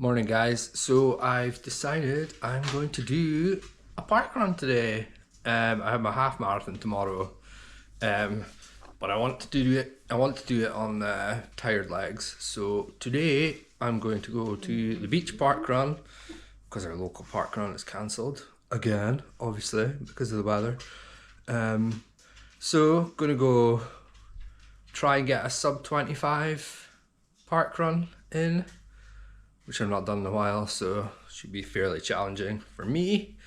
Morning guys, so I've decided I'm going to do a park run today. I have my half marathon tomorrow, but I want to do it on tired legs. So today I'm going to go to the beach park run because our local park run is cancelled again, obviously because of the weather. So gonna go try and get a sub 25 park run in, which I've not done in a while, so should be fairly challenging for me.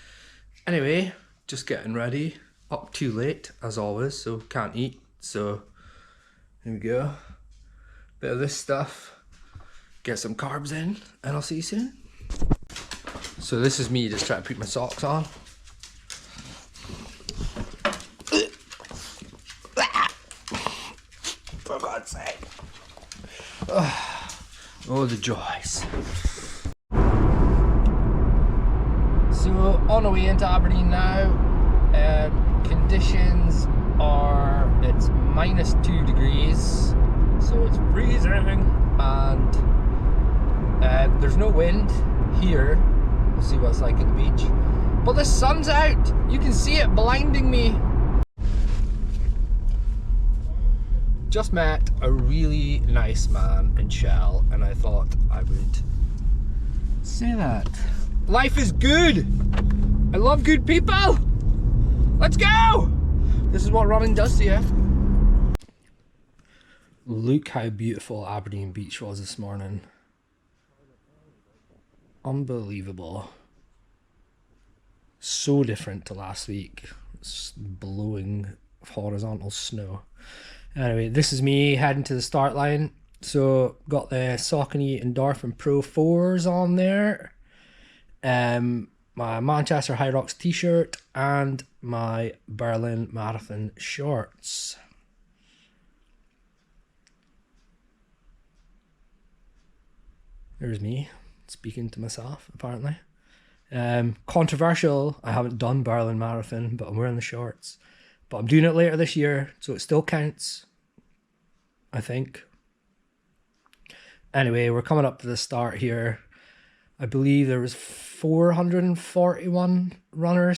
Anyway, just getting ready. Up too late as always, so can't eat. So here we go. Bit of this stuff. Get some carbs in, and I'll see you soon. So this is me just trying to put my socks on. For God's sake. Oh, the joys. So on our way into Aberdeen now. Conditions are, it's -2 degrees, so it's freezing, and there's no wind here. We'll see what it's like at the beach, but the sun's out. You can see it blinding me. Just met a really nice man in Shell, and I thought I would say that. Life is good! I love good people! Let's go! This is what running does to you. Look how beautiful Aberdeen Beach was this morning. Unbelievable. So different to last week. It's blowing horizontal snow. Anyway, this is me heading to the start line. So got the Saucony Endorphin Pro 4s on there. My Manchester High Rocks t-shirt and my Berlin Marathon shorts. There's me speaking to myself, apparently. Controversial, I haven't done Berlin Marathon, but I'm wearing the shorts. But I'm doing it later this year, so it still counts, I think. Anyway, we're coming up to the start here. I believe there was 441 runners.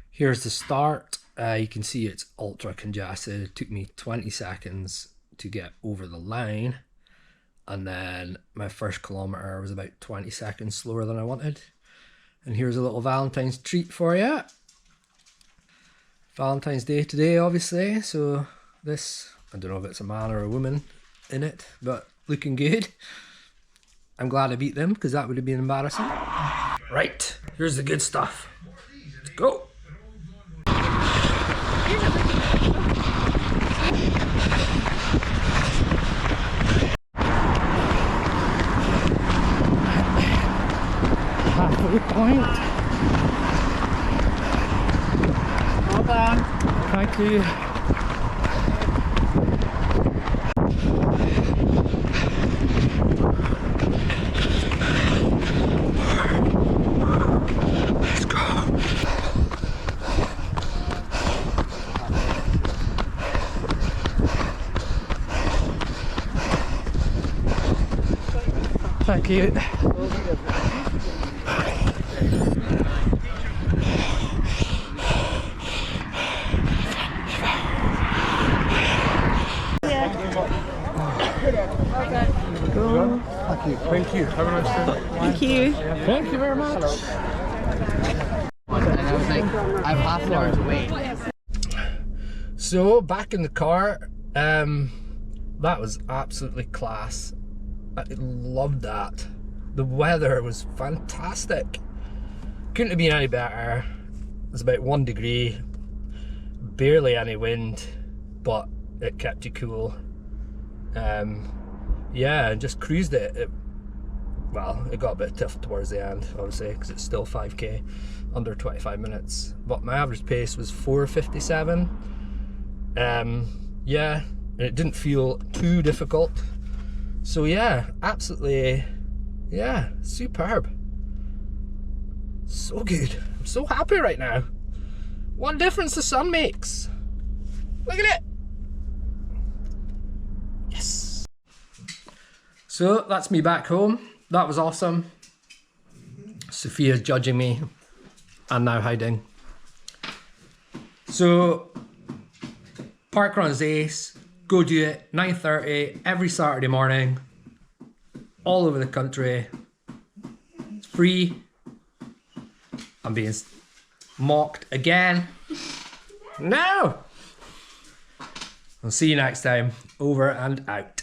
Here's the start. You can see it's ultra congested. It took me 20 seconds to get over the line. And then my first kilometer was about 20 seconds slower than I wanted. And here's a little Valentine's treat for you. Valentine's Day today, obviously. So this, I don't know if it's a man or a woman in it, but looking good. I'm glad I beat them because that would have been embarrassing. Right, here's the good stuff. Let's go. Halfway point. Well done. Thank you. Let's go. Thank you. Thank you. Have a nice day. Thank you. Thank you very much. And I was like, I have half an hour to wait. So back in the car, that was absolutely class. I loved that. The weather was fantastic. Couldn't have been any better. It was about 1 degree, barely any wind, but it kept you cool. Yeah, and just cruised it. Well, it got a bit tough towards the end, obviously, because it's still 5k, under 25 minutes. But my average pace was 4:57. Yeah, and it didn't feel too difficult. So yeah, absolutely, yeah, superb. So good. I'm so happy right now. What difference the sun makes. Look at it. So that's me back home. That was awesome. Sophia's judging me and now hiding. So Parkrun's ace. Go do it. 9:30 every Saturday morning. All over the country. It's free. I'm being mocked again. No! I'll see you next time. Over and out.